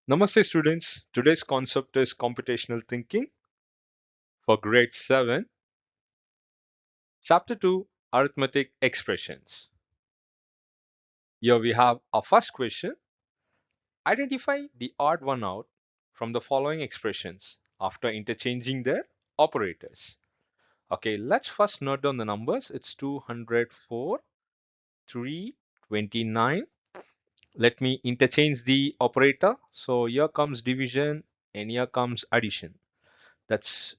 Namaste students. Today's concept is computational thinking for grade 7, chapter 2, arithmetic expressions. Here we have our first question. Identify the odd one out from the following expressions after interchanging their operators. Okay, let's first note down the numbers. It's 204, 329. Let me interchange the operator. So here comes division and here comes addition. That's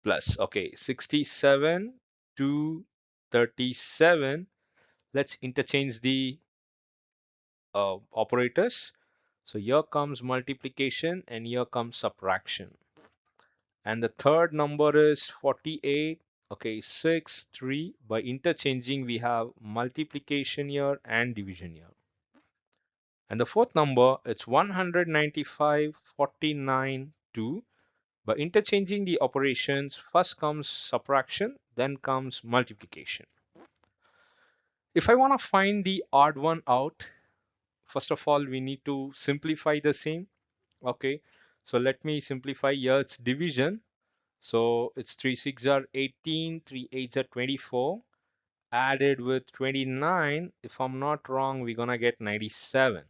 plus. Okay, 67 to 37. Let's interchange the operators. So here comes multiplication and here comes subtraction. And the third number is 48. Okay, 6, 3. By interchanging, we have multiplication here and division here. And the fourth number, it's 195, 49, 2. By interchanging the operations, first comes subtraction, then comes multiplication. If I want to find the odd one out, first of all, we need to simplify the same. Okay, so let me simplify. Here it's division. So it's 3 6 are 18, 3 8 are 24. Added with 29, if I'm not wrong, we're gonna get 97.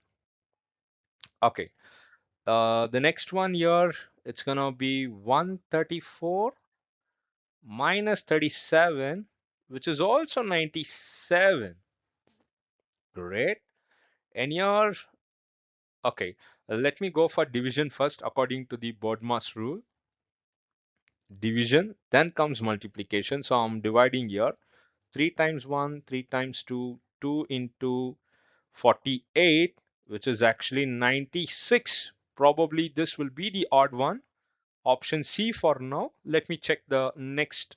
Okay, the next one here, it's gonna be 134 minus 37, which is also 97. Great. And here, okay, let me go for division first according to the BODMAS rule. Division, then comes multiplication. So I'm dividing here. 3 times 1, 3 times 2, 2 into 48, which is actually 96. Probably this will be the odd one. Option C for now. Let me check the next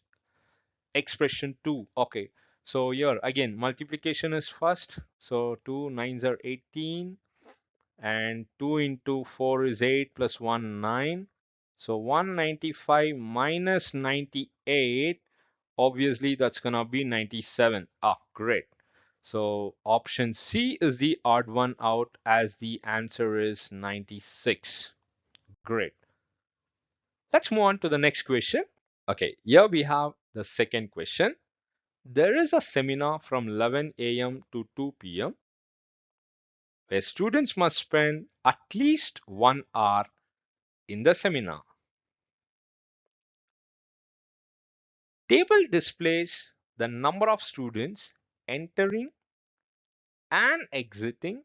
expression 2. Okay, so here again multiplication is first. So 2 nines are 18 and 2 into 4 is 8 plus 1 9. So 195 minus 98, obviously that's gonna be 97. Ah, great. So option C is the odd one out as the answer is 96. Great. Let's move on to the next question. Okay, here we have the second question. There is a seminar from 11 a.m. to 2 p.m. where students must spend at least 1 hour in the seminar. Table displays the number of students entering and exiting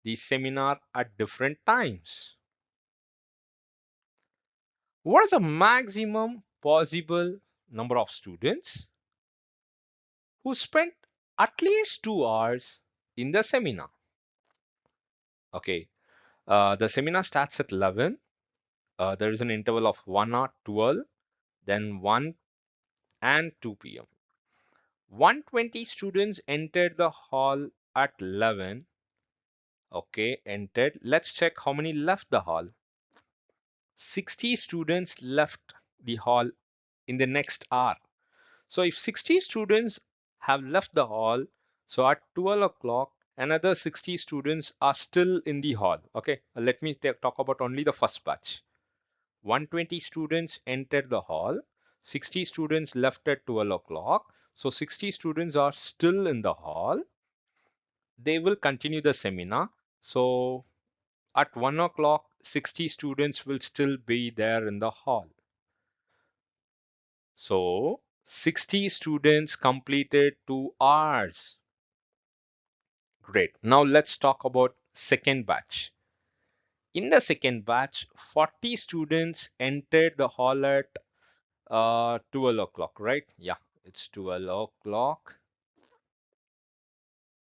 the seminar at different times. What is the maximum possible number of students who spent at least 2 hours in the seminar? Okay, the seminar starts at 11. There is an interval of 1 hour, 12, then 1 and 2 p.m. 120 students entered the hall at 11. Okay, entered. Let's check how many left the hall. 60 students left the hall in the next hour. So if 60 students have left the hall, so at 12 o'clock, another 60 students are still in the hall. Okay, let me talk about only the first batch. 120 students entered the hall, 60 students left at 12 o'clock. So 60 students are still in the hall. They will continue the seminar. So at 1 o'clock, 60 students will still be there in the hall. So 60 students completed 2 hours. Great. Now let's talk about second batch. In the second batch, 40 students entered the hall at 12 o'clock, right? Yeah, it's 12 o'clock.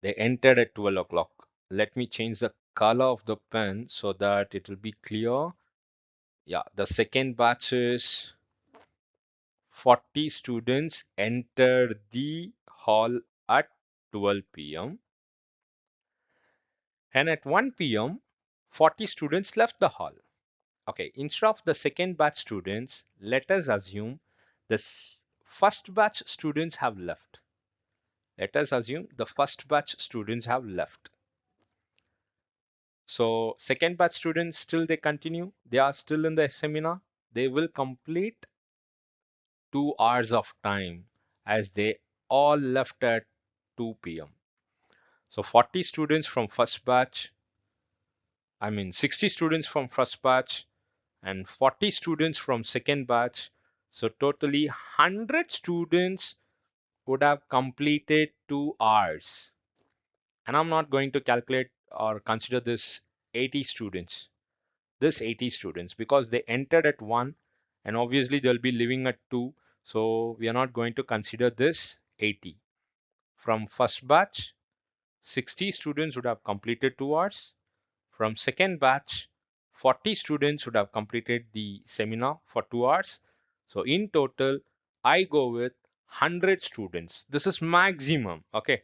They entered at 12 o'clock. Let me change the color of the pen so that it will be clear. Yeah, the second batch is 40 students entered the hall at 12 p.m. and at 1 p.m. 40 students left the hall. Okay, instead of the second batch students, let us assume the first batch students have left. Let us assume the first batch students have left. So second batch students still they continue. They are still in the seminar. They will complete 2 hours of time as they all left at 2 p.m. So 40 students from first batch, 60 students from first batch and 40 students from second batch. So totally 100 students would have completed 2 hours. And I'm not going to calculate or consider this 80 students, this 80 students, because they entered at 1 and obviously they'll be leaving at 2. So we are not going to consider this 80. From first batch, 60 students would have completed 2 hours. From second batch, 40 students would have completed the seminar for 2 hours. So in total, I go with 100 students. This is maximum. Okay.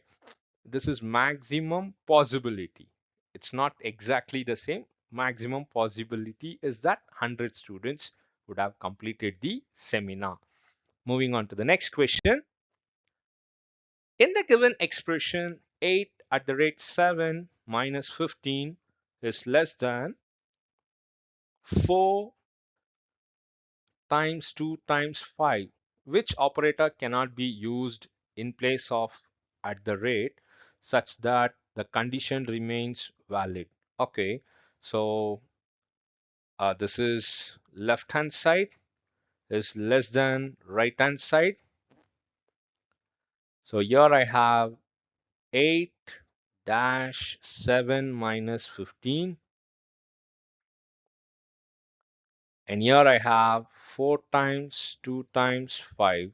This is maximum possibility. It's not exactly the same. Maximum possibility is that 100 students would have completed the seminar. Moving on to the next question. In the given expression, 8 at the rate 7 minus 15 is less than 4 times 2 times 5. Which operator cannot be used in place of at the rate such that the condition remains valid? Okay, so this is left hand side is less than right hand side. So here I have 8 dash 7 minus 15, and here I have 4 times 2 times 5.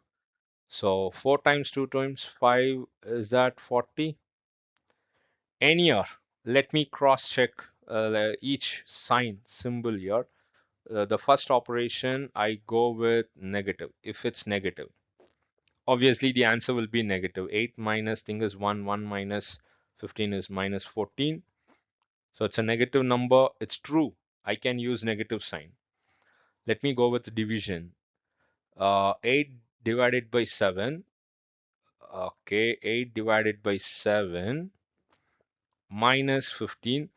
So 4 times 2 times 5 is that 40. And here, let me cross check each sign symbol here. The first operation, I go with negative. If it's negative, obviously the answer will be negative. 8 minus thing is 1, 1 minus 15 is minus 14. So it's a negative number. It's true. I can use negative sign. Let me go with division. 8 divided by 7. Okay, 8 divided by 7 minus 15.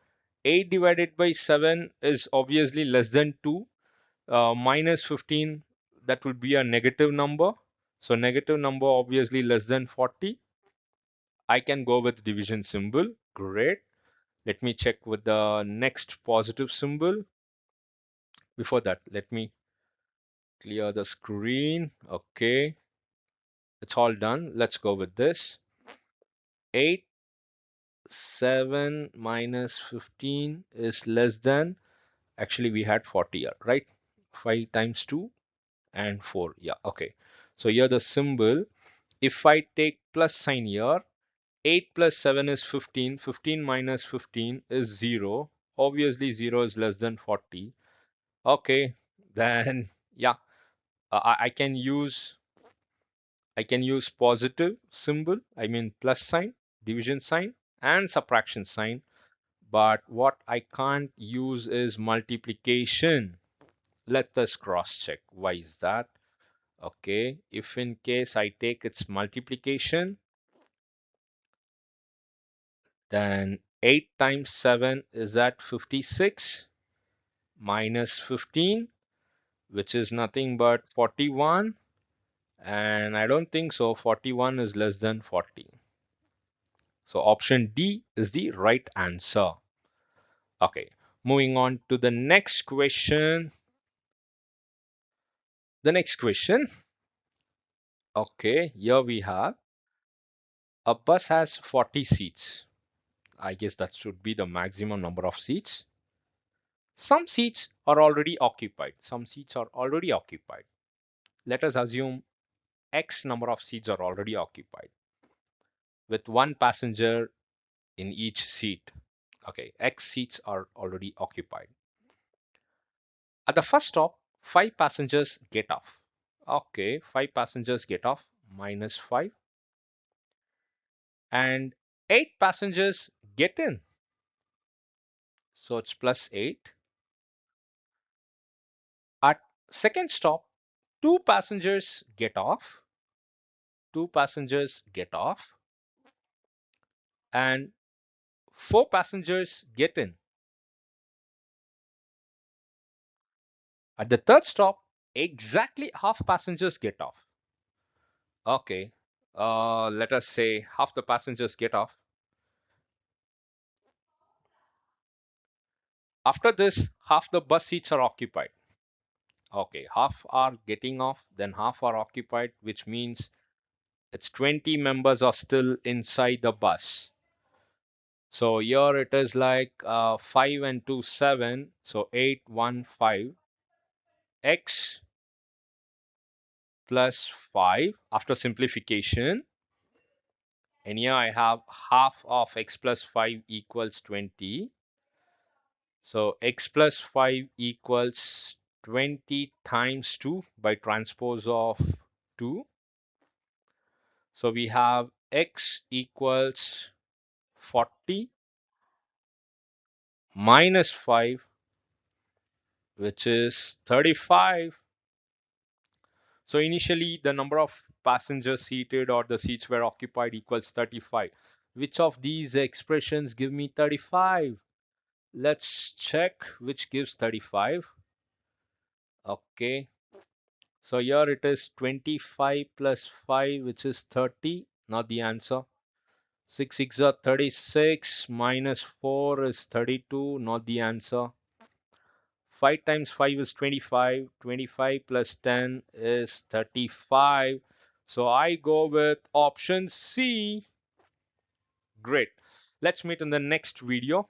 8 divided by 7 is obviously less than 2. Minus 15, that will be a negative number. So negative number obviously less than 40. I can go with division symbol. Great. Let me check with the next positive symbol. Before that, let me clear the screen. Okay, it's all done. Let's go with this. 8, 7 minus 15 is less than, actually we had 40 here, right? 5 times 2 and 4. Yeah, okay. So here the symbol, if I take plus sign here, 8 plus 7 is 15. 15 minus 15 is 0. Obviously 0 is less than 40. Okay, then yeah, I can use positive symbol, I mean plus sign, division sign, and subtraction sign. But what I can't use is multiplication. Let us cross check. Why is that? Okay, if in case I take its multiplication, then 8 times 7 is at 56 minus 15, which is nothing but 41. And I don't think so. 41 is less than 40. So option D is the right answer. Okay, moving on to the next question. The next question. Okay, here we have a bus has 40 seats. I guess that should be the maximum number of seats. Some seats are already occupied. Some seats are already occupied. Let us assume X number of seats are already occupied with one passenger in each seat. Okay, X seats are already occupied. At the first stop, 5 passengers get off. Okay, 5 passengers get off, minus 5. And 8 passengers get in. So it's plus 8. At second stop, 2 passengers get off. 2 passengers get off. And 4 passengers get in. At the third stop, exactly half passengers get off. Okay, let us say half the passengers get off. After this, half the bus seats are occupied. Okay, half are getting off, then half are occupied, which means it's 20 members are still inside the bus. So here it is like 5 and 2, 7. So 8, 1, 5. X plus 5 after simplification. And here I have half of x plus 5 equals 20. So x plus 5 equals 20 times 2 by transpose of 2. So we have x equals 40 minus 5, which is 35. So initially the number of passengers seated or the seats were occupied equals 35. Which of these expressions give me 35? Let's check which gives 35. Okay. So here it is 25 plus 5, which is 30, not the answer. 6 6 are 36, minus 4 is 32, not the answer. 5 times 5 is 25, 25 plus 10 is 35. So I go with option C. Great. Let's meet in the next video.